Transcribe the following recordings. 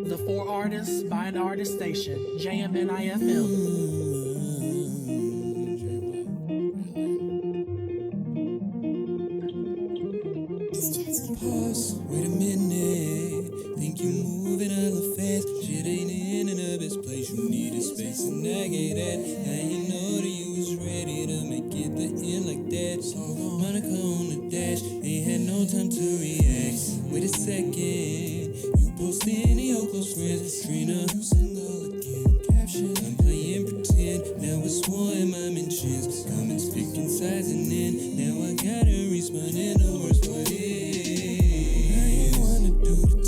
The For Artists by an Artist station, JMNI FM. Pause, wait a minute. Think you moving hella fast. Shit ain't in the best place. You need a space and I get that. I ain't know that you was ready to make it the end like that. So Monica on the dash, ain't had no time to react. Wait a second, you posted any your close friends. Trina, you single again. Caption, I'm playing pretend. Now it's war in my mentions. Comments picking sides and then now I gotta respond in the worst way.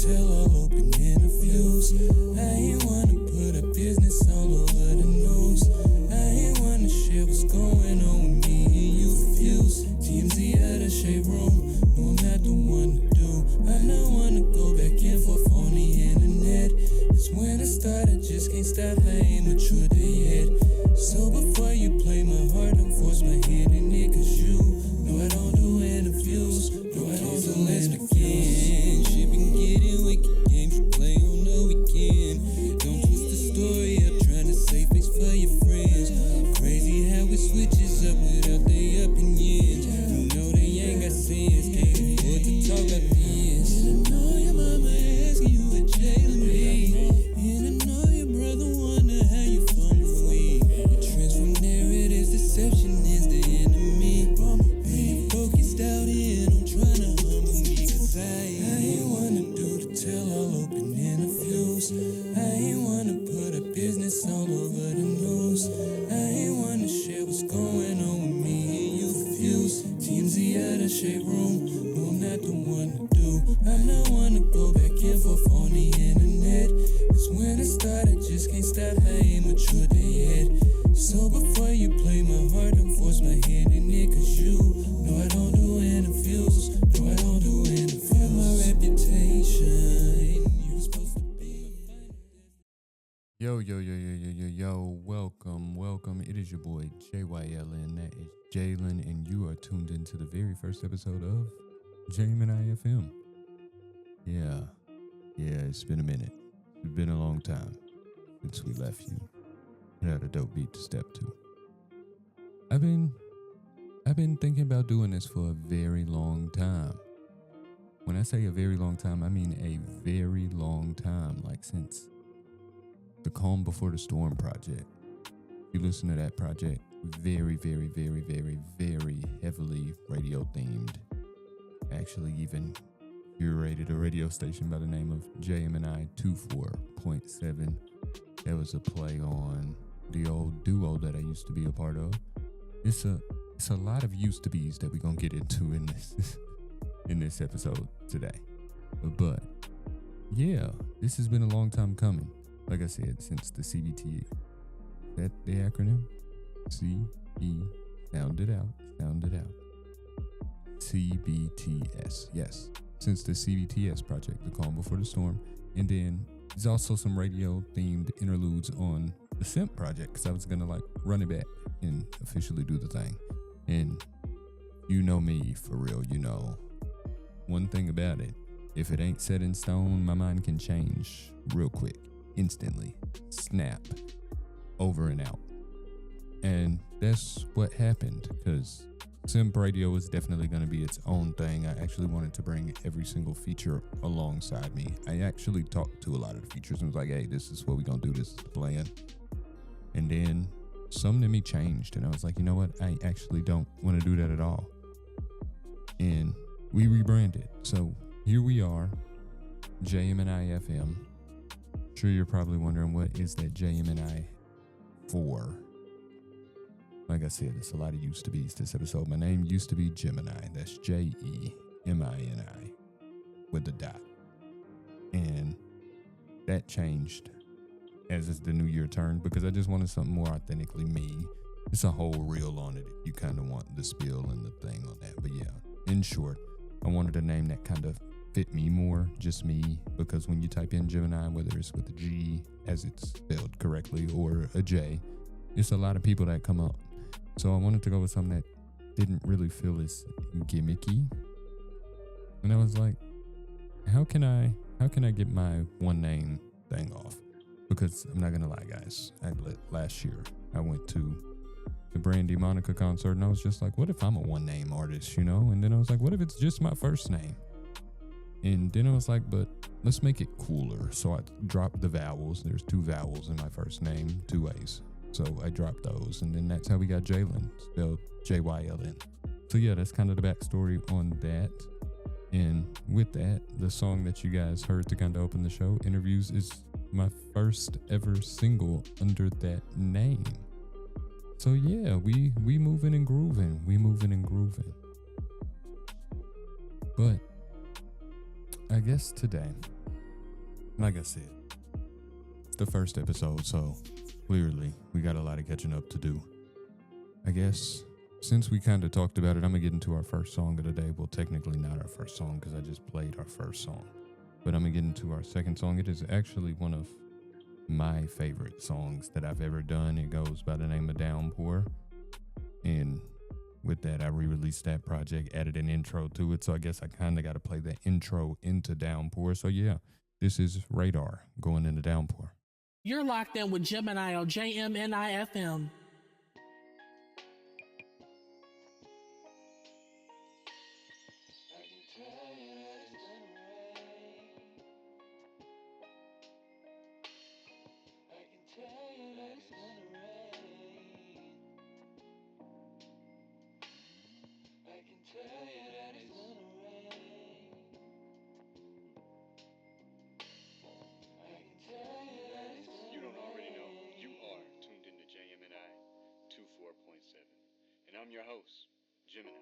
Tell all open interviews. I ain't wanna put a business all over the news. I ain't wanna share what's going on with me and you refuse. TMZ out of shade room. No, I'm not the one to do. I don't wanna go back and forth on the internet. Cause when I start, I just can't stop. I ain't mature yet. So before you play my heart, don't force my hand in it. Cause you know I don't do interviews. No, I don't do interviews. She been getting wicked games you play on the weekend. Don't twist the story up, trying to save face for your friends. Crazy how it switches up without their opinions. You know they ain't got sense, can't afford to talk about this. And I know your mama asking you a JYLN. And I know your brother wonder how you from the week. Your transform narratives, deception is the enemy. Being focused out here, don't try to humble me. Cause I ain't wanna do the tell all open interviews. I ain't wanna put a business all over the news. I ain't wanna share what's going on with me and you refuse. TMZ out of shade room. No, I'm not the one to do. I don't wanna go back and forth on the internet. Cause when I start, I just can't stop. I ain't mature yet. So before you play my heart, don't force my hand in it. Cause you know I don't do interviews. No, I don't do interviews. For my reputation, you were supposed to be. Yo, welcome. It is your boy JYLN, that is JYLN, and you are tuned into the very first episode of JMNI FM. Yeah, it's been a minute. It's been a long time since we left you. It had a dope beat to step to. I've been thinking about doing this for a very long time. When I say a very long time, I mean a very long time, like since the Calm Before the Storm project. If you listen to that project, very, very, very, very, very heavily radio themed. Actually even curated a radio station by the name of JMNI 24.7. That was a play on the old duo that I used to be a part of. It's a lot of used to be's that we're gonna get into in this in this episode today. But yeah, this has been a long time coming. Like I said, since the CBT. Is that the acronym? C-E, sound it out. CBTS, yes. Since the CBTS project, the Calm Before the Storm. And then there's also some radio themed interludes on the S.I.M.P project, because I was gonna run it back and officially do the thing. And you know me, for real, you know one thing about it: if it ain't set in stone, my mind can change real quick, instantly, snap, over and out. And that's what happened, because S.I.M.P radio is definitely going to be its own thing. I actually wanted to bring every single feature alongside me. I actually talked to a lot of the features and was like, hey, this is what we're going to do, this is the plan. And then something in me changed, and I was like, you know what, I actually don't want to do that at all. And we rebranded. So here we are, JMNI FM. Sure, you're probably wondering, what is that JMNI for? Like I said, it's a lot of used to be's this episode. My name used to be Gemini. That's JEMINI with a dot. And that changed as the new year turned, because I just wanted something more authentically me. It's a whole reel on it if you kind of want the spiel and the thing on that. But yeah, in short, I wanted a name that kind of fit me more, just me, because when you type in Gemini, whether it's with a G as it's spelled correctly or a J, it's a lot of people that come up. So I wanted to go with something that didn't really feel as gimmicky. And I was like, how can I get my one name thing off? Because I'm not gonna lie, guys. Last year I went to the Brandy Monica concert, and I was just like, what if I'm a one name artist, you know? And then I was like, what if it's just my first name? And then I was like, but let's make it cooler. So I dropped the vowels. There's 2 vowels in my first name, 2 A's. So I dropped those, and then that's how we got JYLN, spelled JYLN. So yeah, that's kind of the backstory on that. And with that, the song that you guys heard to kind of open the show, Interviews, is my first ever single under that name. So yeah, we moving and grooving. But I guess today, like I said, the first episode, so clearly we got a lot of catching up to do. I guess since we kind of talked about it, I'm gonna get into our first song of the day. Well, technically not our first song because I just played our first song, but I'm gonna get into our second song. It is actually one of my favorite songs that I've ever done. It goes by the name of DOWNPOUR, and with that I re-released that project, added an intro to it, so I guess I kind of got to play the intro into DOWNPOUR. So yeah, this is Radar going into DOWNPOUR. You're locked in with Gemini on JMNI FM. I'm your host, Gemini.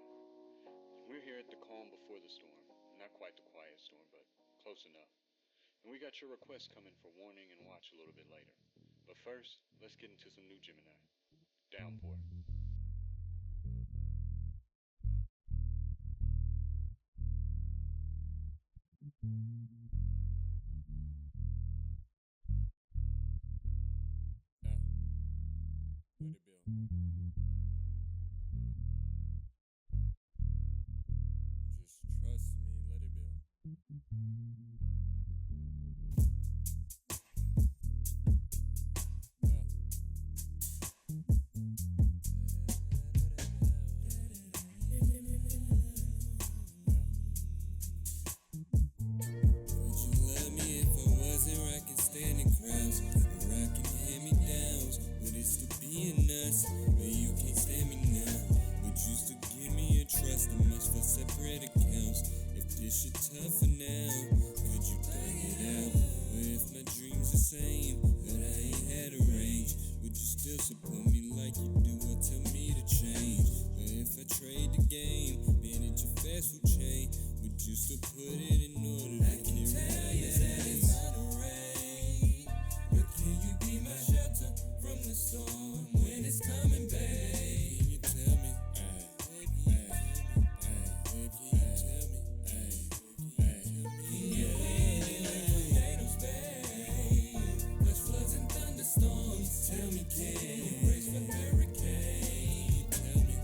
We're here at the calm before the storm. Not quite the quiet storm, but close enough. And we got your requests coming for warning and watch a little bit later. But first, let's get into some new Gemini. DOWNPOUR. Trust me, let it build. Would you love me if I wasn't rocking standing crowds, rocking hand-me-downs? Would it still be in us? But you can't stand me now. Would you still give me a trust and much for separate accounts? If this shit tough for now, could you bang it out? Or if my dreams the same, but I ain't had a range, would you still support me like you do or tell me to change? Or if I trade the game, manage a fast food chain, would you still put it in order to carry my name? It's not a rain, but can you be my shelter from the storm when it's coming, babe? Can you tell me? Tell me, can you brace for hurricane? Tell me,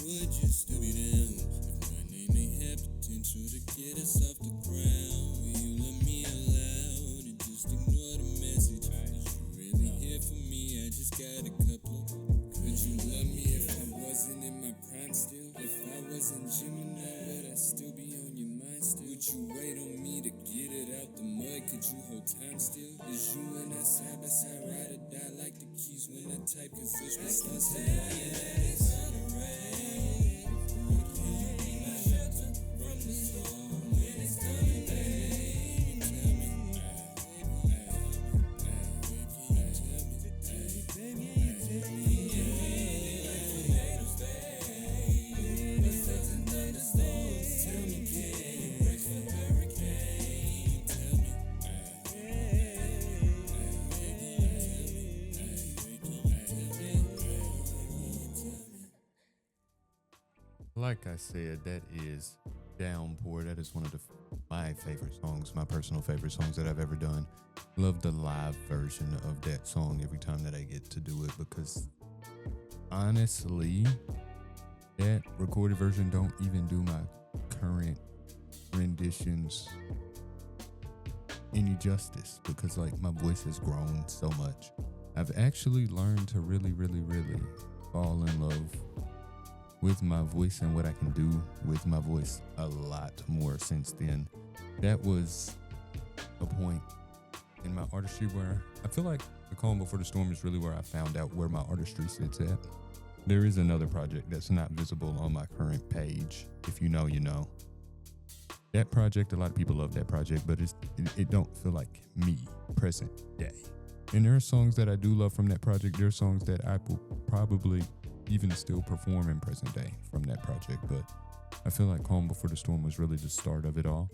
would you still be down if my name ain't have potential to get us off the ground? Will you let me out loud and just ignore the message? Is you really here for me? I just got a couple. Could you love me if I wasn't in my prime still? If I wasn't Gemini, would I still be on your mind still? Would you wait on me to get it out the mud? Could you hold time still? Is you and I side by side, ride or die like the keys when I type? Cause this was lost in it's not a rain. Can you be my shelter from the storm when it's coming, babe? Tell me, Like I said, that is DOWNPOUR. That is one of my favorite songs, my personal favorite songs that I've ever done. Love the live version of that song every time that I get to do it, because honestly, that recorded version don't even do my current renditions any justice, because like my voice has grown so much. I've actually learned to really, really, really fall in love with my voice and what I can do with my voice a lot more since then. That was a point in my artistry where I feel like The Calm Before the Storm is really where I found out where my artistry sits at. There is another project that's not visible on my current page. If you know, you know. That project, a lot of people love that project, but it don't feel like me, present day. And there are songs that I do love from that project. There are songs that I will probably even still perform in present day from that project. But I feel like Calm Before the Storm was really the start of it all.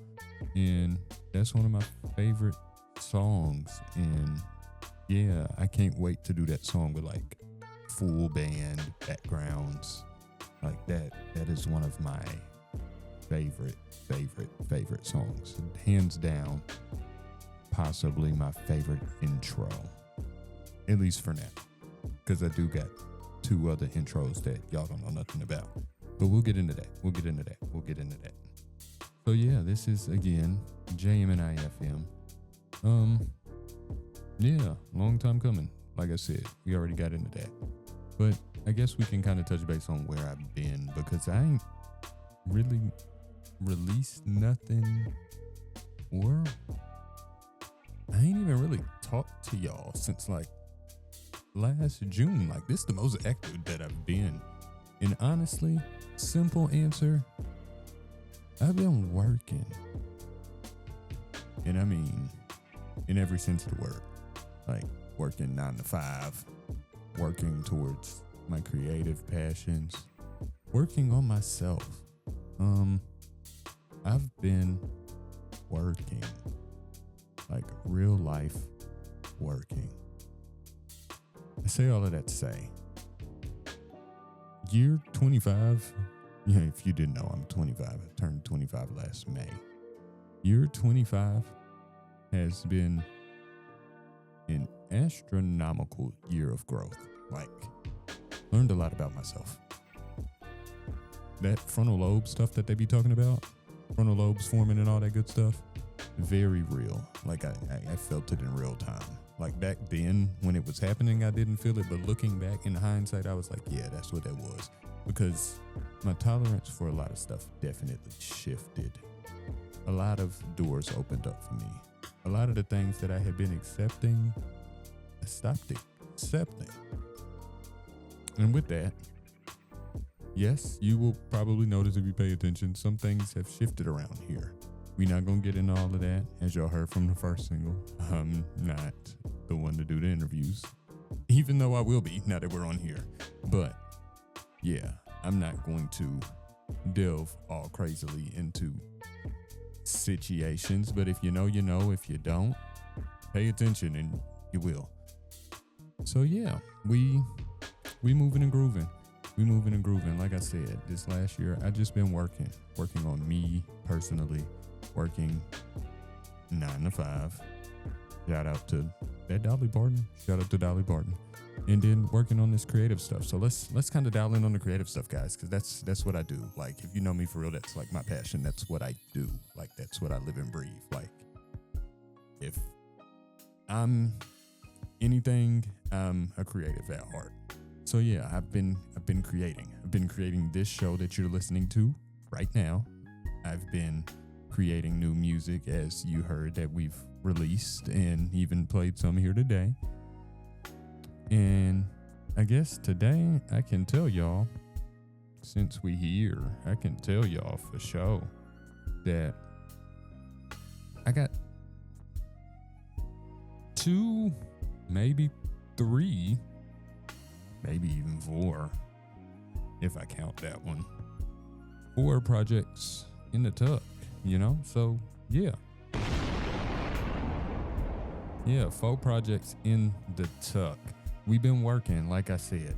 And that's one of my favorite songs. And yeah, I can't wait to do that song with like full band backgrounds. Like that is one of my favorite songs. Hands down, possibly my favorite intro. At least for now. Because I do got 2 other intros that y'all don't know nothing about. But we'll get into that. So yeah, this is again JMNI FM. Yeah, long time coming. Like I said, we already got into that. But I guess we can kind of touch base on where I've been, because I ain't really released nothing, or I ain't even really talked to y'all since like last June. Like, this is the most active that I've been. And honestly, simple answer, I've been working. And I mean, in every sense of the word. Like, working 9 to 5, working towards my creative passions, working on myself. I've been working, like real life working. I say all of that to say, year 25, yeah, if you didn't know, I'm 25. I turned 25 last May. Year 25 has been an astronomical year of growth. Like, learned a lot about myself. That frontal lobe stuff that they be talking about, frontal lobes forming and all that good stuff, very real. Like, I felt it in real time. Like, back then when it was happening, I didn't feel it, but looking back in hindsight, I was like, yeah, that's what that was. Because my tolerance for a lot of stuff definitely shifted. A lot of doors opened up for me. A lot of the things that I had been accepting, I stopped accepting. And with that, yes, you will probably notice if you pay attention, some things have shifted around here. We're not going to get into all of that. As y'all heard from the first single, I'm not the one to do the interviews, even though I will be now that we're on here. But yeah, I'm not going to delve all crazily into situations. But if you know, you know. If you don't, pay attention and you will. So yeah, we moving and grooving. We moving and grooving. Like I said, this last year, I just been working on me personally, working 9 to 5. Shout out to that Dolly Parton. Shout out to Dolly Parton. And then working on this creative stuff. So let's kind of dial in on the creative stuff, guys, because that's what I do. Like, if you know me for real, that's like my passion. That's what I do. Like, that's what I live and breathe. Like, if I'm anything, I'm a creative at heart. So yeah, I've been creating. I've been creating this show that you're listening to right now. I've been creating new music, as you heard, that we've released and even played some here today. And I guess today I can tell y'all, since we here, I can tell y'all for sure that I got 2, maybe 3, maybe even 4, if I count that one, 4 projects in the tuck, you know? So yeah. Yeah, 4 projects in the tuck. We've been working, like I said.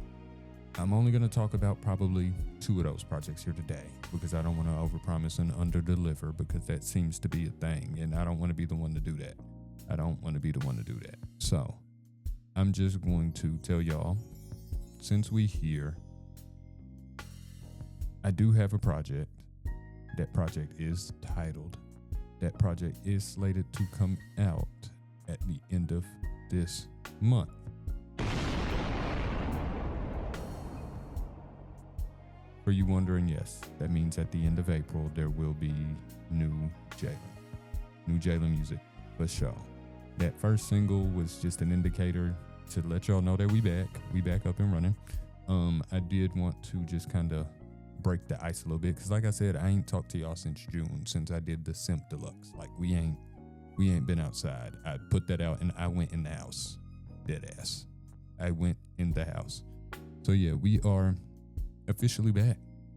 I'm only going to talk about probably 2 of those projects here today, because I don't want to overpromise and underdeliver, because that seems to be a thing, and I don't want to be the one to do that. So I'm just going to tell y'all since we here, I do have a project. That project is titled. That project is slated to come out at the end of this month. For you wondering, yes, that means at the end of April, there will be new JYLN music for sure. That first single was just an indicator to let y'all know that we back up and running. I did want to just kind of break the ice a little bit, because like I said, I ain't talked to y'all since June, since I did the S.I.M.P Deluxe. Like we ain't been outside. I put that out and I went in the house. Dead ass. I went in the house. So yeah, we are officially back.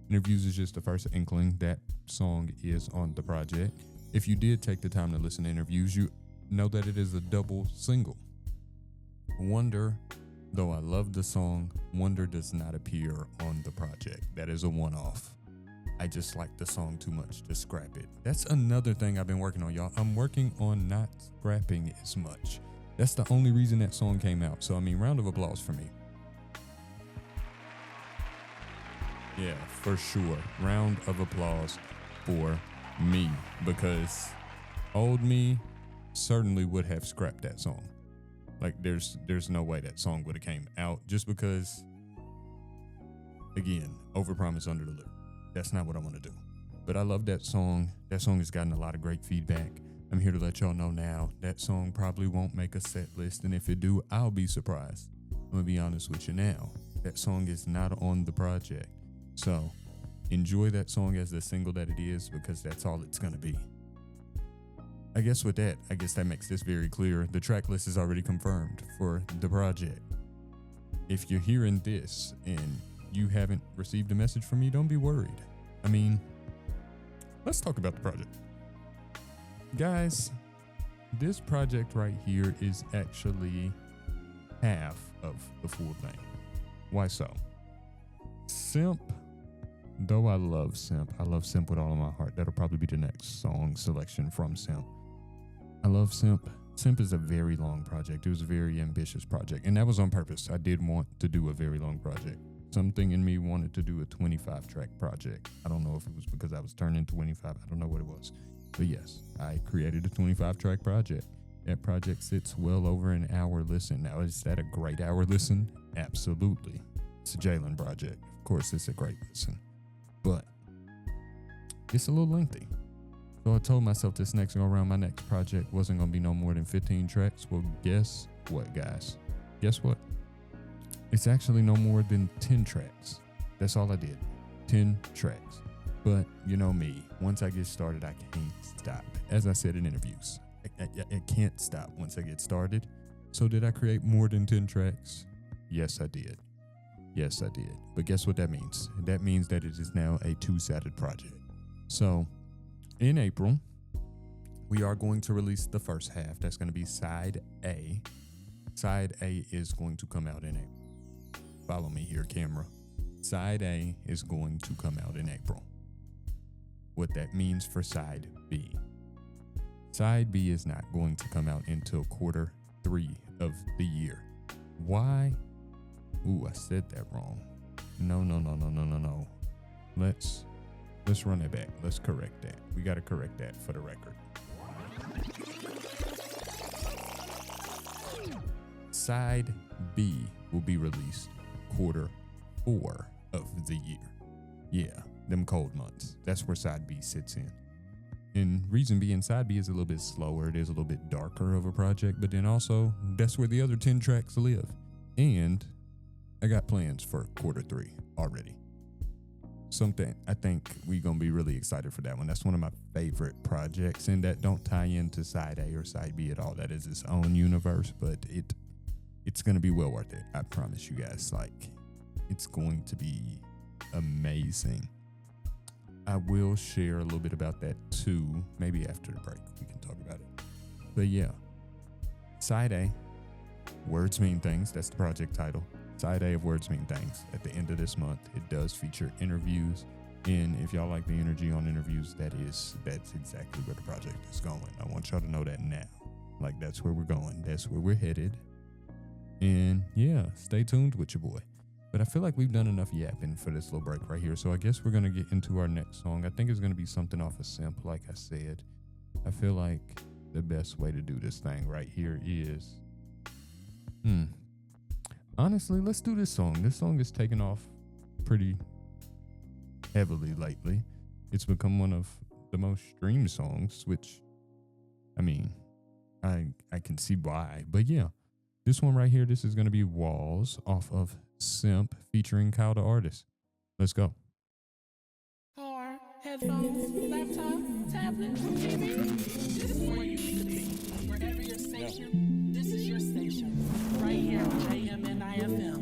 Interviews is just the first inkling. That song is on the project. If you did take the time to listen to Interviews, you know that it is a double single. Wonder, though I love the song, Wonder does not appear on the project. That is a one-off. I just like the song too much to scrap it. That's another thing I've been working on, y'all. I'm working on not scrapping as much. That's the only reason that song came out. So, I mean, round of applause for me. Yeah, for sure. Round of applause for me, because old me certainly would have scrapped that song. Like there's no way that song would have came out, just because, again, overpromise, underdeliver. That's not what I want to do. But I love that song. That song has gotten a lot of great feedback. I'm here to let y'all know now that song probably won't make a set list, and if it do, I'll be surprised. I'm gonna be honest with you now. That song is not on the project. So enjoy that song as the single that it is, because that's all it's gonna be. I guess that makes this very clear. The track list is already confirmed for the project. If you're hearing this and you haven't received a message from me, don't be worried. I mean, let's talk about the project. Guys, this project right here is actually half of the full thing. Why so? S.I.M.P, though I love S.I.M.P, I love S.I.M.P with all of my heart. That'll probably be the next song selection from S.I.M.P. I love S.I.M.P. S.I.M.P is a very long project. It was a very ambitious project, and that was on purpose. I did want to do a very long project. Something in me wanted to do a 25-track project. I don't know if it was because I was turning 25. I don't know what it was. But yes, I created a 25-track project. That project sits well over an hour listen. Now, is that a great hour listen? Absolutely. It's a JYLN project. Of course, it's a great listen. But it's a little lengthy. So I told myself this next go around, my next project wasn't going to be no more than 15 tracks. Well, guess what, guys? Guess what? It's actually no more than 10 tracks. That's all I did. 10 tracks. But you know me, once I get started, I can't stop. As I said in interviews, I can't stop once I get started. So did I create more than 10 tracks? Yes, I did. Yes, I did. But guess what that means? That means that it is now a two-sided project. So in April, we are going to release the first half. That's going to be side A. Side A is going to come out in April. Follow me here, camera. Side A is going to come out in April. What that means for side B. Side B is not going to come out until quarter 3 of the year. Why? Ooh, I said that wrong. No. Let's run it back. Let's correct that. We got to correct that for the record. Side B will be released quarter 4 of the year. Yeah, them cold months. That's where side B sits in. And reason being, side B is a little bit slower. It is a little bit darker of a project, but then also that's where the other 10 tracks live. And I got plans for quarter 3 already. Something I think we're going to be really excited for that one. That's one of my favorite projects, and that don't tie into side A or side B at all. That is its own universe, but it's going to be well worth it. I promise you guys. Like, it's going to be amazing. I will share a little bit about that too. Maybe after the break, we can talk about it. But yeah, side A, Words Mean Things. That's the project title. Side A of Words Mean Things. At the end of this month, it does feature interviews. And if y'all like the energy on interviews, that's exactly where the project is going. I want y'all to know that now. Like, that's where we're going. That's where we're headed. And yeah, stay tuned with your boy. But I feel like we've done enough yapping for this little break right here. So I guess we're going to get into our next song. I think it's going to be something off of S.I.M.P, like I said. I feel like the best way to do this thing right here is... Honestly, let's do this song. This song is taking off pretty heavily lately. It's become one of the most streamed songs, which, I mean, I can see why. But yeah, this one right here, this is going to be Walls off of S.I.M.P featuring KylDaArtist. Let's go. Car, headphones, laptop, tablet, TV. This is where you need to be. Wherever your station, this is your station. Right here on JMNI FM.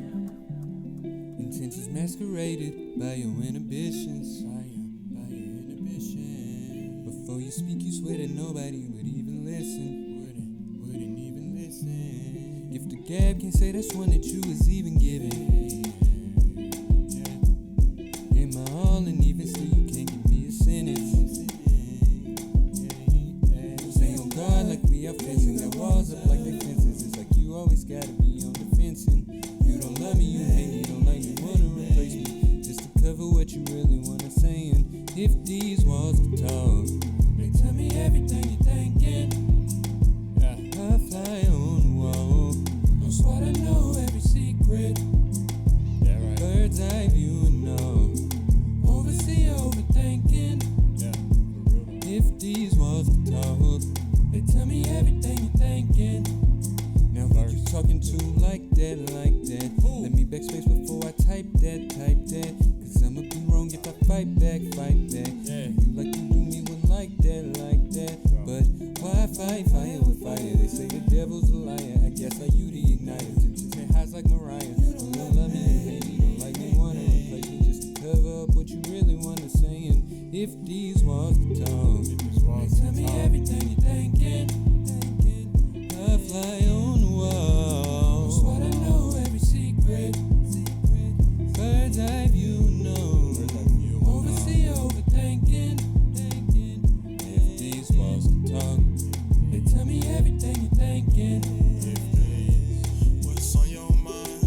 Intentions masqueraded by your inhibitions. By your inhibition. Before you speak, you swear that nobody would even listen. Wouldn't even listen. If the gap can't say that's one that you was even given. Gave my all and even still you can't give me a sentence. Stay on guard like we are fencing. Got walls up like they fences. It's like you always gotta be on the fencing. You don't love me, you hate me, don't like me, wanna replace me. Just to cover what you really wanna saying. If these walls could talk, they tell me everything you're thinking. I fly on the wall. No sweat, I know every secret. Bird's eye view and know. Oversee overthinking. If these walls could talk, they tell me everything you're thinking. Now who you talking to like that, like that? Let me backspace before I type that. Cause I'ma be wrong if I fight back. You like to do me one like that. But why fight fire with fire? They say the devil's a liar. I guess I you the igniter. To say highs like Mariah. You don't love me, you hate me, don't like me, wanna replace me. Just to cover up what you really wanna saying. If these walls could talk, they tell me everything you're thinking. I fly on the wall. That's what I know, every secret. Bird's eye view, know. Oversee, overthinking. If these walls could talk, they tell me everything you're thinking. What's on your mind?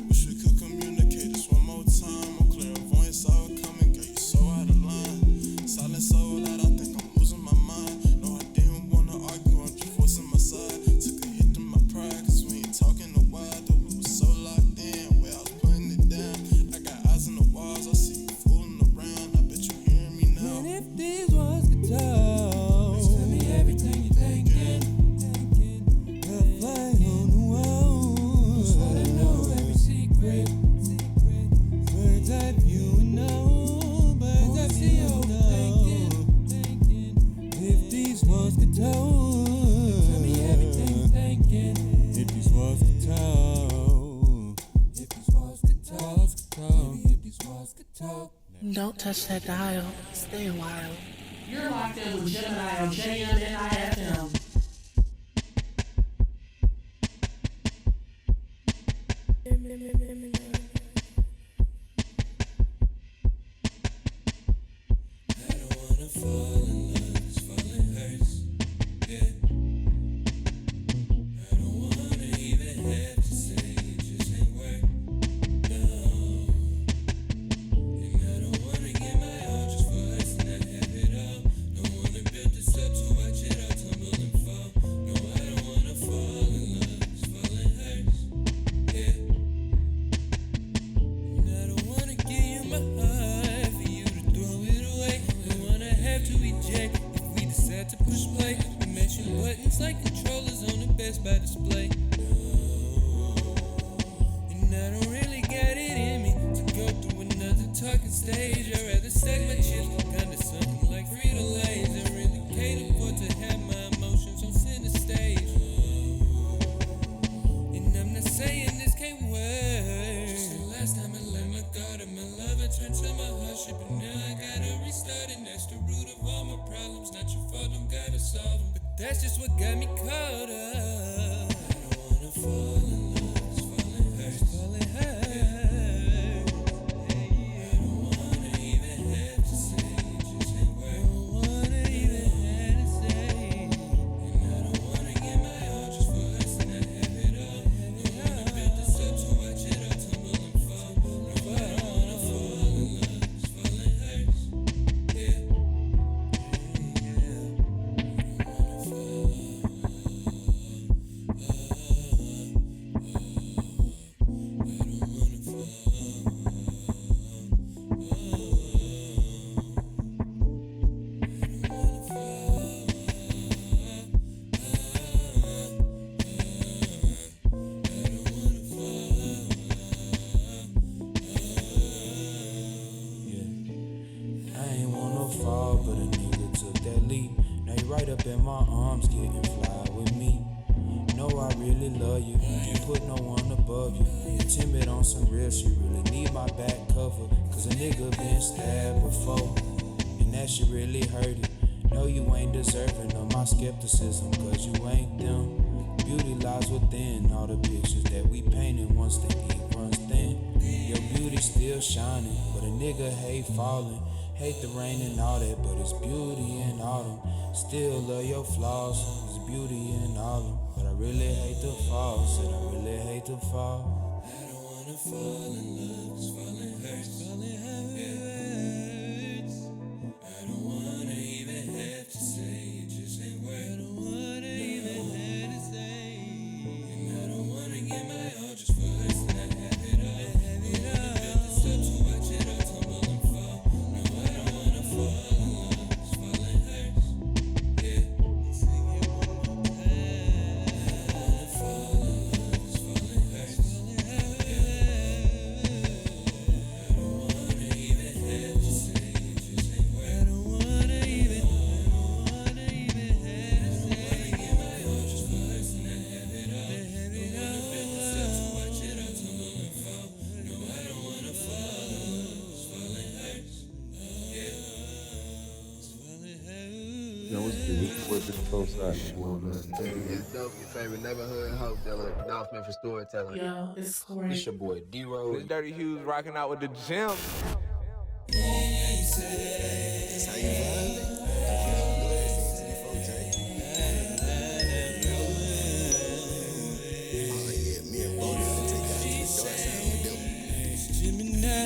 Wish we could communicate this one more time. I'm clairvoyant, saw it coming, got you so out of line. Silent so loud, I think I'm losing my mind. No, I didn't wanna argue, I'm just forcing my side. Took a hit to my pride, cause we ain't talking a while. Though we was so locked in, where I was putting it down. I got eyes on the walls, I see you fooling around. I bet you hearing me now. And if these walls could talk, tell me everything you're thinking. I fly on the wall. That's what I know, every secret. Bird's eye view and know. Bird's eye view and know. If these walls could talk, tell me everything you're thinking. If these walls could talk, if these walls could talk, if these walls could talk. Don't touch that dial. Stay a while. You're locked in with Gemini on JMNI FM. I don't wanna fall in love, 'cause falling hurts. Yeah. I don't wanna even have to say it just ain't work. No. And I don't wanna get my all just for us and not have it all. Don't wanna build this up to watch it all tumble and fall. No, I don't wanna fall in love, 'cause falling hurts. Yeah. And I don't wanna give you my heart for you to throw it away. Don't wanna have to eject if we decide to push play. We mashing buttons like controllers on the Best Buy display. And I don't really got it in me to go through another talking stage. I'd rather stack my chips, kinda something like Frito-Lays. I really can't afford to have my emotions on center stage. And I'm not saying this can't work. Just the last time I let my guard and my love, I turned to my hardship, and now I gotta restart. And that's the root of all my problems. Not your fault, don't gotta solve them. But that's just what got me caught up. I don't wanna fall in love, 'cause falling hurts. Falling hurts. I don't wanna even have to say it just ain't work. Don't wanna even have to say. And I don't wanna get my all just for us and not have it all. Don't wanna build this up to watch it all tumble and fall. right up in my arms, getting fly with me. Know I really love you, can't put no one above you. You timid on some real shit, really need my back cover. Cause a nigga been stabbed before, and that shit really hurt it. No, you ain't deserving of my skepticism, cause you ain't them. Beauty lies within all the pictures that we painted once the ink runs thin. Your beauty still shining, but a nigga hate falling. Hate the rain and all that, but it's beauty in autumn. Still love your flaws, it's beauty in autumn. But I really hate to fall, said I really hate to fall. I don't wanna fall in love, cause falling hurts, falling hurts. I don't wanna even have to say it just ain't worth. I don't wanna even have to say. And I don't wanna get my all just for less than I have it all. I wanna build this up to watch it all tumble and fall. No, I don't wanna fall in love, cause falling hurts. Yeah, sing it one more time. I don't wanna fall in love, cause falling hurts. I don't wanna even have to say it just ain't worth. I don't wanna even have to say. Get my all just for less than I have it all. I wanna build this up to watch it all tumble and fall. No, I don't wanna fall in love, cause falling hurts. Yeah, cause falling hurts. Yo, what's good? What's the close side? It's dope, your favorite neighborhood hope dealer, announcement for storytelling. Yo, it's Corey. It's your boy Dero. This Dirty Hughes rocking out with the gym. That's how you vibe. Oh yeah, me and Bodie gonna take out to the DarkSide with them. JMNI,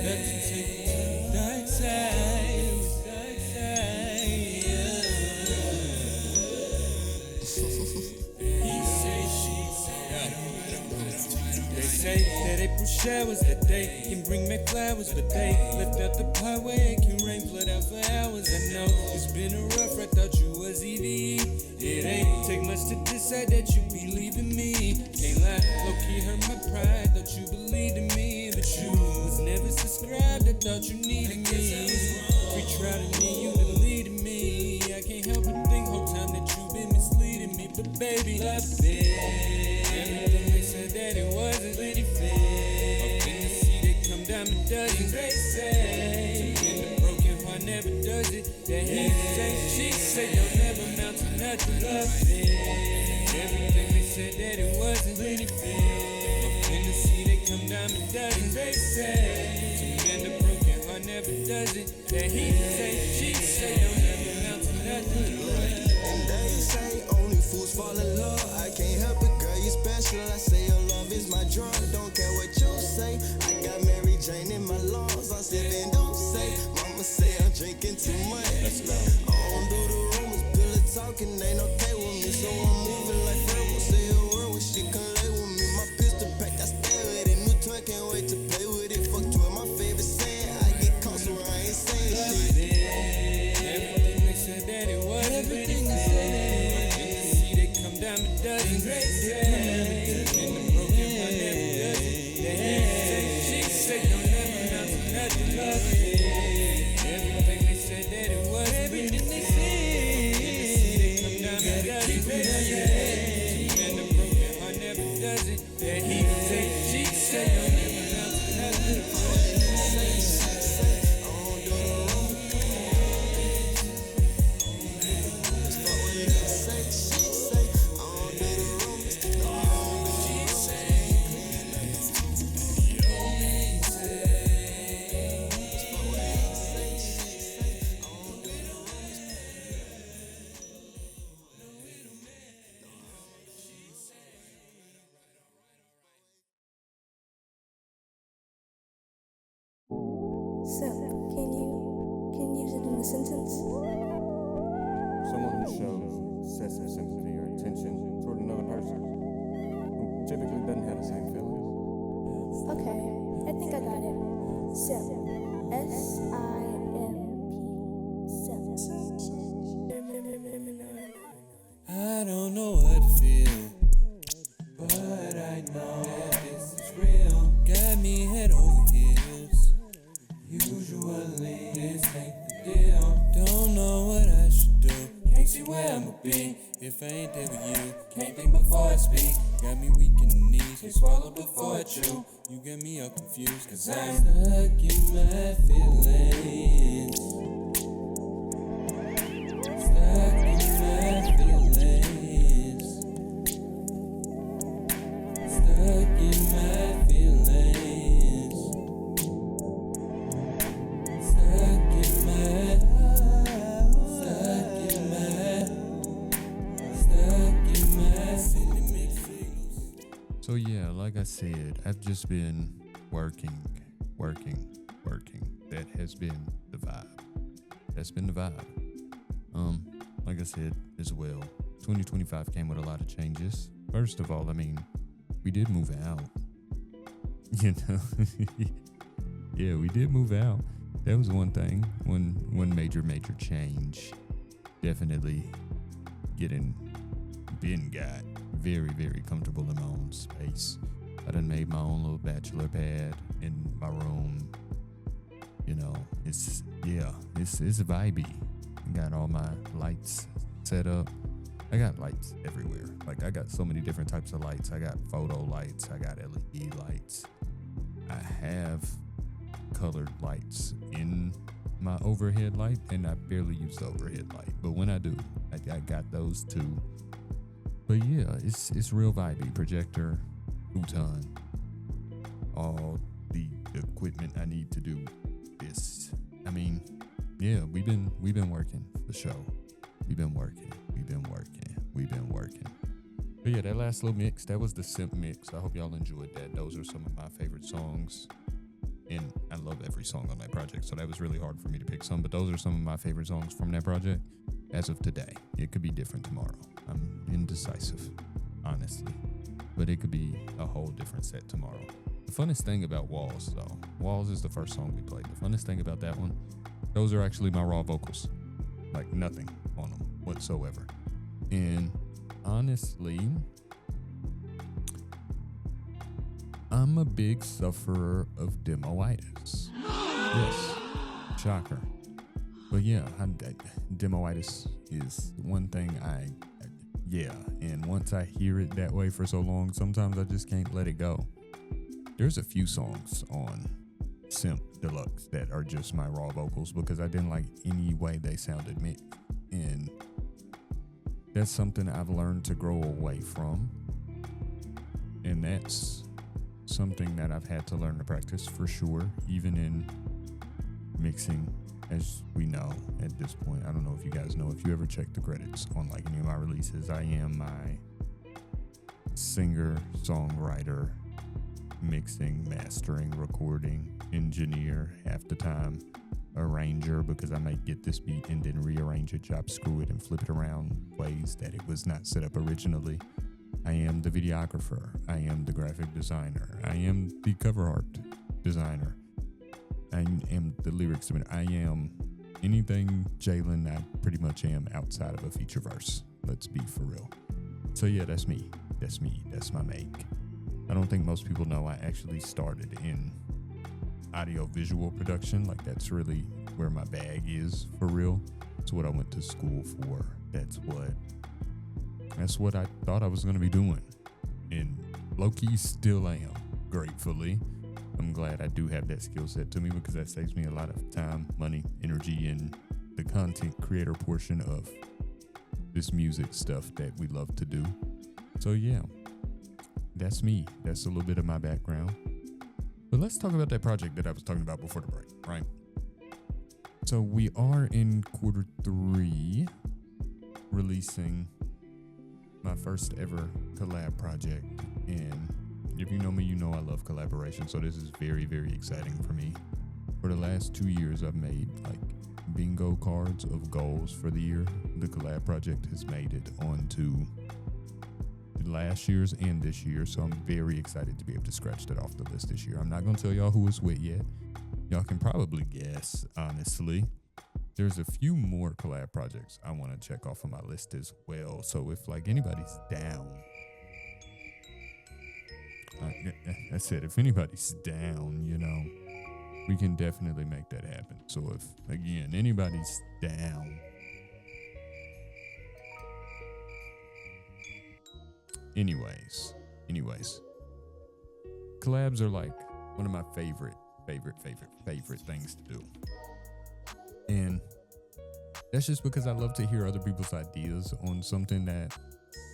let you take it to the dark side, He say, she say, they say that April showers that they can bring me flowers, but they left out the part where it can rain, flood out for hours. I know it's been a rough, I thought you was EVE. It ain't take much to decide that you be leaving me. Can't lie, low-key hurt my pride, thought you believed in me, but you was never subscribed, I thought you needed me. We tried to need you deleted me. I can't help but think whole time that you been misleading me, but baby, love it. Everything they said that it wasn't really fair. Up in the sea, they come down a dozen. They say, and the broken heart never does it. That he say, she say, don't never amount to nothing. Love it. Everything they said that it wasn't really fair. Up in the sea, they come down a dozen. They say, and the broken heart never does it. That he say, she say, don't never amount to nothing. And they say only fools fall in love. I can't help it, girl, you special. I say your love is my drug. Don't care what you say. I got Mary Jane in my lungs. I'm sipping, don't say. Mama say I'm drinking too much. Let's go. I don't do the rumors, pillow talking ain't okay with me. So I'm moving like Fergal. Say a word when she can lay with me. My pistol pack, I stay with it. New toy, can't wait to play with it. Fuck you, my favorite saying. I get caught so I ain't saying shit. Everything they said that it wasn't really fair. In the sea, they come down a dozen. They say, and the broken heart never does it. They say, she say, don't never amount to nothing. Love it. Everything they said that it wasn't really fair. In the sea, they come down a dozen. They say, and the broken heart never does it. That he say, she say, don't never amount to nothing. S.I.M.P, can you use it in a sentence? Someone who shows excessive sympathy or attention toward another person who typically doesn't have the same feelings. Okay, I think I got it. S.I.M.P, S-I-M-P, I don't know what to feel, but I know that this is real. Got me head over heels. Usually this ain't the deal. Don't know what I should do. if I ain't there with you. Can't think before I speak. Got me weak in the knees, can't swallow before I chew. You got me all confused, cause I'm stuck in my feelings. Stuck in my feelings. Stuck in my feelings. Stuck in my. Stuck in my feelings. So yeah, like I said, I've just been working. That has been the vibe. That's been the vibe. Like I said as well, 2025 came with a lot of changes. First of all, I mean, we did move out. You know, yeah, we did move out. That was one thing. One major change. Definitely got very, very comfortable in my own space. I done made my own little bachelor pad in my room. You know, it's vibey. I got all my lights set up. I got lights everywhere. Like, I got so many different types of lights. I got photo lights. I got LED lights. I have colored lights in my overhead light, and I barely use the overhead light. But when I do, I got those too. But yeah, it's real vibey. Projector, futon, all the equipment I need to do this. I mean, yeah, we've been working the show. We've been working. But yeah, that last little mix, that was the S.I.M.P mix. I hope y'all enjoyed that. Those are some of my favorite songs. And I love every song on that project, so that was really hard for me to pick some. But those are some of my favorite songs from that project as of today. It could be different tomorrow. I'm indecisive, honestly. But it could be a whole different set tomorrow. The funnest thing about Walls, though, Walls is the first song we played. The funnest thing about that one, those are actually my raw vocals. Like, nothing on them whatsoever. And honestly, I'm a big sufferer of demoitis. Yes, shocker. But yeah, demoitis is one thing and once I hear it that way for so long, sometimes I just can't let it go. There's a few songs on S.I.M.P Deluxe that are just my raw vocals because I didn't like any way they sounded mixed. And that's something I've learned to grow away from. And that's something that I've had to learn to practice for sure, even in mixing, as we know at this point. I don't know if you guys know, if you ever check the credits on like any of my releases, I am my singer, songwriter, mixing, mastering, recording, engineer, half the time arranger, because I might get this beat and then rearrange it, chop, screw it, and flip it around ways that it was not set up originally. I am the videographer. I am the graphic designer. I am the cover art designer. I am the lyrics. I am anything JYLN I pretty much am outside of a feature verse. Let's be for real. So yeah, that's me. That's my make. I don't think most people know I actually started in audio visual production. Like, that's really where my bag is for real. It's what I went to school for. That's what I thought I was going to be doing. And low-key still am, gratefully. I'm glad I do have that skill set to me because that saves me a lot of time, money, energy, and the content creator portion of this music stuff that we love to do. So yeah, that's me. That's a little bit of my background. But let's talk about that project that I was talking about before the break, right? So we are in quarter 3, releasing my first ever collab project. And if you know me, you know I love collaboration. So this is very, very exciting for me. For the last 2 years, I've made like bingo cards of goals for the year. The collab project has made it onto last year's and this year, so I'm very excited to be able to scratch that off the list this year. I'm not going to tell y'all who it's with yet. Y'all can probably guess, honestly. There's a few more collab projects I want to check off on my list as well. So if like anybody's down, I said if anybody's down, you know, we can definitely make that happen. So if, again, anybody's down, anyways, collabs are like one of my favorite things to do. And that's just because I love to hear other people's ideas on something that,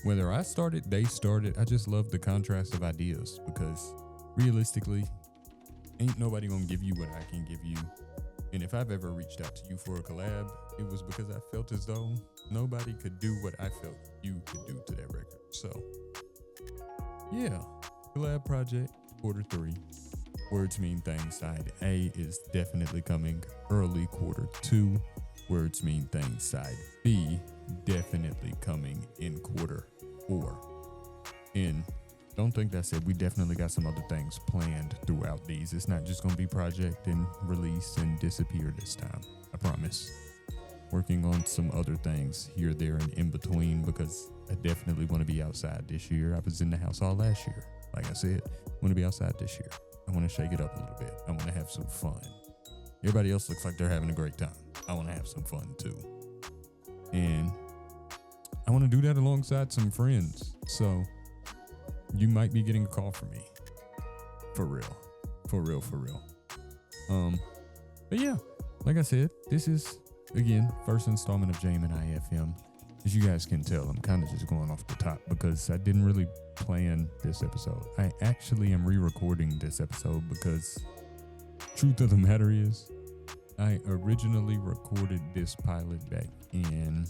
whether I started, they started, I just love the contrast of ideas, because realistically, ain't nobody gonna give you what I can give you. And if I've ever reached out to you for a collab, it was because I felt as though nobody could do what I felt you could do to that record. So, yeah, Collab Project, quarter 3. Words Mean Things side A is definitely coming early quarter 2. Words Mean Things side B definitely coming in quarter 4. And don't think that's it. We definitely got some other things planned throughout these. It's not just going to be project and release and disappear this time. I promise. Working on some other things here, there, and in between, because I definitely want to be outside this year. I was in the house all last year. Like I said, I want to be outside this year. I want to shake it up a little bit. I want to have some fun. Everybody else looks like they're having a great time. I want to have some fun too. And I want to do that alongside some friends. So you might be getting a call from me. For real. But yeah, like I said, this is, again, first installment of JMNI FM. As you guys can tell, I'm kind of just going off the top because I didn't really plan this episode. I actually am re-recording this episode because truth of the matter is, I originally recorded this pilot back in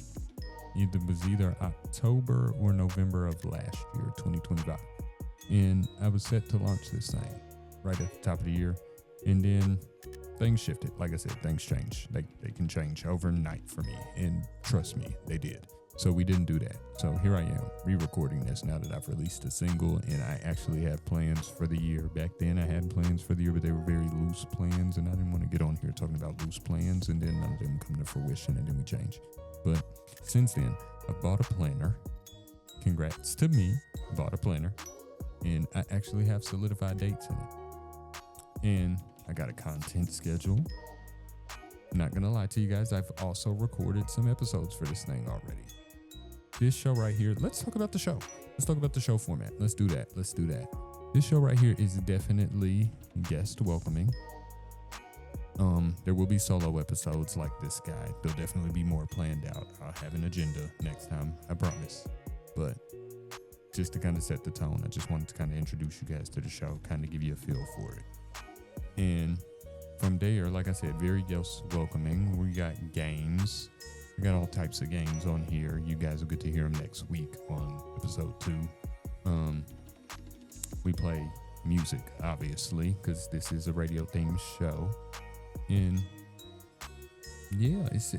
either October or November of last year, 2025. And I was set to launch this thing right at the top of the year. And then things shifted. Like I said, things change. They can change overnight for me. And trust me, they did. So we didn't do that. So here I am re-recording this now that I've released a single, and I actually have plans for the year. Back then I had plans for the year, but they were very loose plans, and I didn't want to get on here talking about loose plans, and then none of them come to fruition, and then we change. But since then, I've bought a planner. Congrats to me. Bought a planner, and I actually have solidified dates in it. And I got a content schedule. Not gonna lie to you guys, I've also recorded some episodes for this thing already. This show right here, let's talk about the show. Let's talk about the show format. Let's do that. This show right here is definitely guest welcoming. There will be solo episodes like this guy. There'll definitely be more planned out. I'll have an agenda next time, I promise. But just to kind of set the tone, I just wanted to kind of introduce you guys to the show, kind of give you a feel for it. And from there, like I said, very guest welcoming. We got games. We got all types of games on here. You guys will get to hear them next week on episode 2. We play music, obviously, because this is a radio themed show. And yeah, it's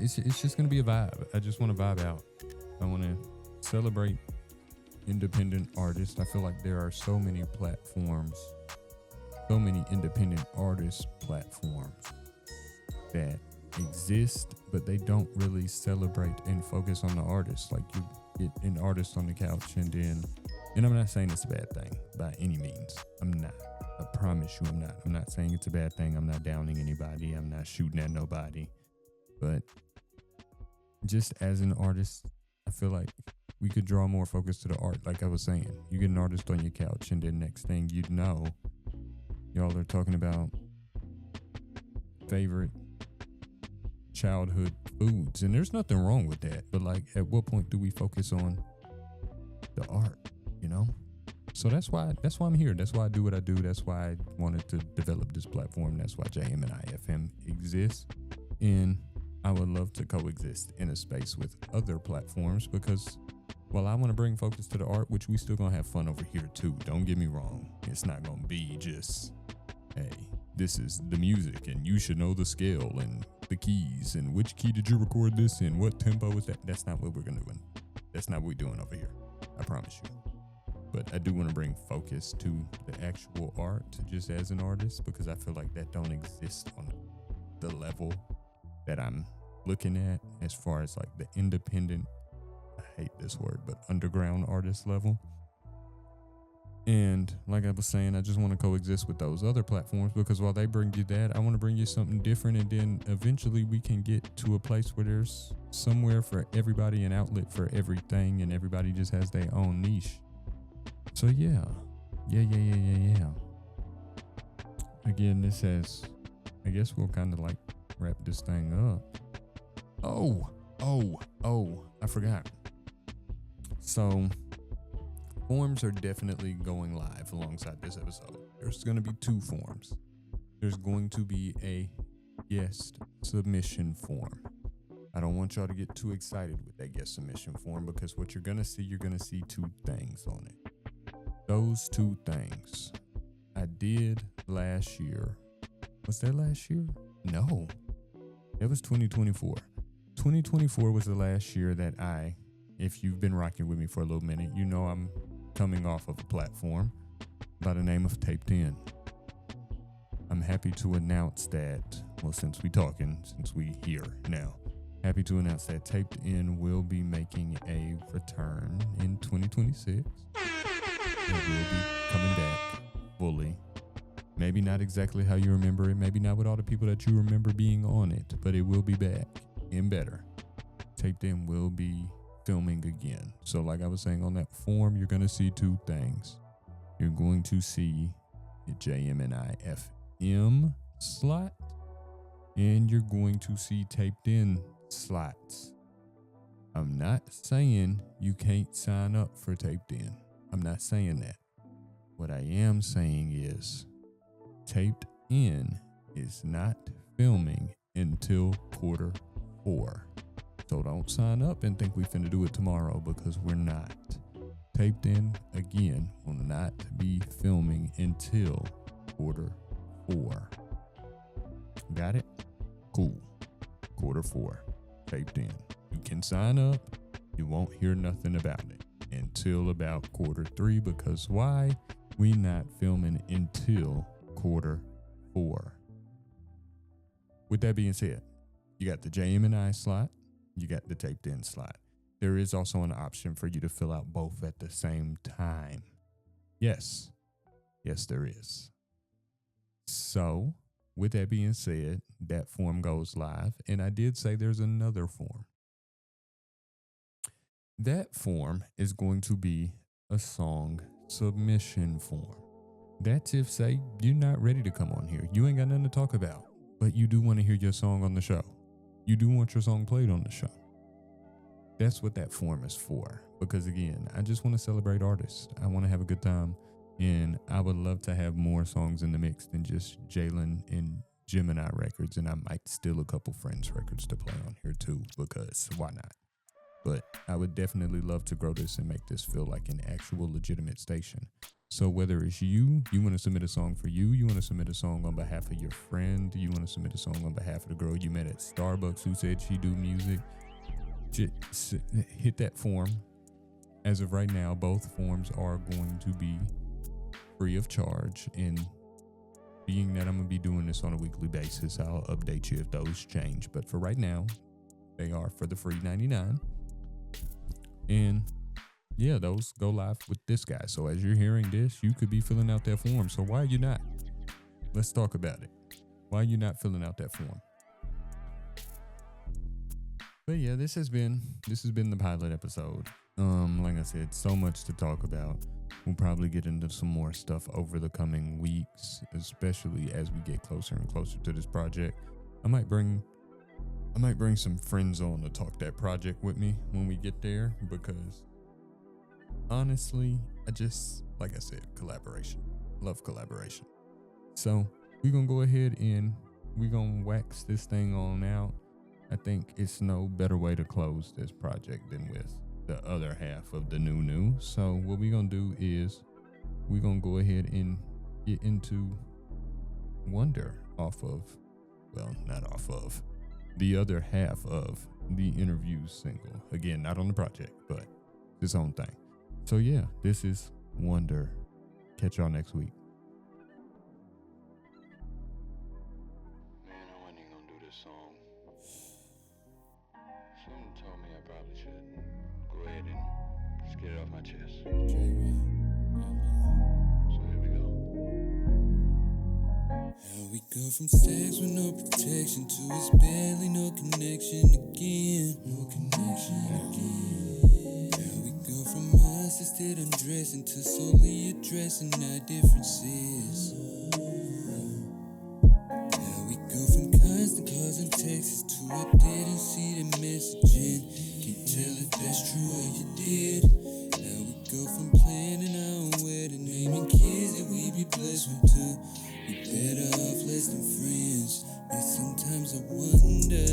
just gonna be a vibe. I just want to vibe out. I want to celebrate independent artists. I feel like there are so many platforms, so many independent artist platforms that exist, but they don't really celebrate and focus on the artist. Like, you get an artist on the couch and I'm not saying it's a bad thing by any means. I'm not. I promise you I'm not. I'm not saying it's a bad thing. I'm not downing anybody. I'm not shooting at nobody. But just as an artist, I feel like we could draw more focus to the art. Like I was saying, you get an artist on your couch and then next thing you know, y'all are talking about favorite childhood foods, and there's nothing wrong with that, but like, at what point do we focus on the art, you know? So that's why I'm here. That's why I do what I do. That's why I wanted to develop this platform. That's why JMNI FM exists, and I would love to coexist in a space with other platforms, because while I want to bring focus to the art, which we still gonna have fun over here too, don't get me wrong, it's not gonna be just, hey, this is the music and you should know the scale and the keys and which key did you record this in, what tempo is that. That's not what we're gonna do. That's not what we're doing over here, I promise you. But I do want to bring focus to the actual art, just as an artist, because I feel like that don't exist on the level that I'm looking at, as far as like the independent, I hate this word, but underground artist level. And like I was saying, I just want to coexist with those other platforms, because while they bring you that, I want to bring you something different. And then eventually we can get to a place where there's somewhere for everybody, an outlet for everything, and everybody just has their own niche. So yeah. Again, this has, I guess we'll kind of like wrap this thing up. Oh, I forgot. So forms are definitely going live alongside this episode. There's going to be 2 forms. There's going to be a guest submission form. I don't want y'all to get too excited with that guest submission form, because what you're going to see 2 things on it. Those 2 things I did last year. Was that last year? No, it was 2024. 2024 was the last year that if you've been rocking with me for a little minute, you know I'm coming off of a platform by the name of TAPED'N. I'm happy to announce that, well, since we here now, happy to announce that TAPED'N will be making a return in 2026. It will be coming back fully. Maybe not exactly how you remember it, maybe not with all the people that you remember being on it, but it will be back and better. TAPED'N will be filming again. So like I was saying, on that form, you're going to see 2 things. You're going to see the JMNI FM slot, and you're going to see TAPED'N slots. I'm not saying you can't sign up for TAPED'N. I'm not saying that. What I am saying is TAPED'N is not filming until Q4. So don't sign up and think we finna do it tomorrow, because we're not. TAPED'N, again, will not be filming until Q4. Got it? Cool. Q4. TAPED'N. You can sign up. You won't hear nothing about it until about Q3, because why? We not filming until Q4. With that being said, you got the JMNI slot, you got the TAPED'N slot. There is also an option for you to fill out both at the same time. Yes, there is. So, with that being said, that form goes live, and I did say there's another form. That form is going to be a song submission form. That's if, say, you're not ready to come on here. You ain't got nothing to talk about, but you do want to hear your song on the show. You do want your song played on the show. That's what that form is for. Because again, I just want to celebrate artists. I want to have a good time. And I would love to have more songs in the mix than just JYLN and JMNI records. And I might steal a couple friends' records to play on here too, because why not? But I would definitely love to grow this and make this feel like an actual legitimate station. So whether it's you want to submit a song for you want to submit a song on behalf of your friend, you want to submit a song on behalf of the girl you met at Starbucks who said she do music, just hit that form. As of right now, both forms are going to be free of charge, and being that I'm going to be doing this on a weekly basis, I'll update you if those change. But for right now, they are for the free 99. And yeah, those go live with this guy. So as you're hearing this, you could be filling out that form. So why are you not? Let's talk about it. Why are you not filling out that form? But yeah, this has been the pilot episode. Like I said, so much to talk about. We'll probably get into some more stuff over the coming weeks, especially as we get closer and closer to this project. I might bring some friends on to talk that project with me when we get there, because honestly, like I said, collaboration. Love collaboration. So we're going to go ahead and we're going to wax this thing on out. I think it's no better way to close this project than with the other half of the new. So what we're going to do is we're going to go ahead and get into Wonder not off of, the other half of the interview single. Again, not on the project, but its own thing. So yeah, this is Wonder. Catch y'all next week. Man, I wasn't even gonna do this song. Something told me I probably should go ahead and just get it off my chest. So here we go. How we go from sex with no protection to it's barely no connection again. No connection again. How we go from us to instead undressing to solely addressing our differences. Now we go from constant calls and texts to I didn't see the messaging. Can't tell if that's true or you did. Now we go from planning our own wedding, naming kids that we be blessed with too. We better off less than friends, and sometimes I wonder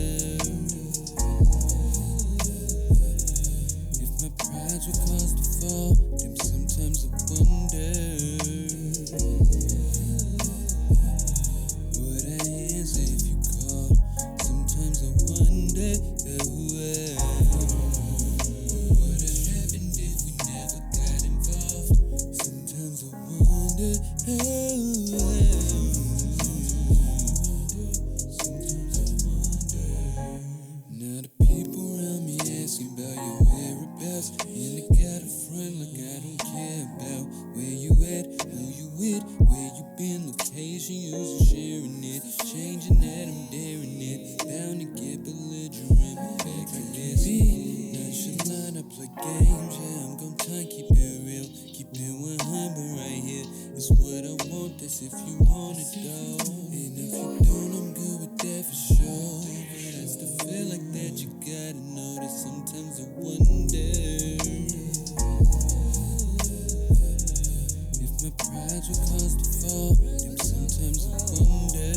if my pride's what caused the fall. Then sometimes I wonder would I answer if you called. Sometimes I wonder what would have happened if we never got involved. Sometimes I wonder now the people around me asking about your whereabouts, and they got a front like I don't care about where you at, who you with, where you been, location, using, sharing it, changing that, I'm daring it, bound to get belligerent, back I guess be nonchalant, I play games, yeah, I'm gon' try and keep it real, keep it 100 right here, it's what I want, that's if you want it though, and if you don't, I'm good with that for sure, but I still feel like that you gotta know that sometimes I wonder if my pride's what caused the fall, then sometimes I wonder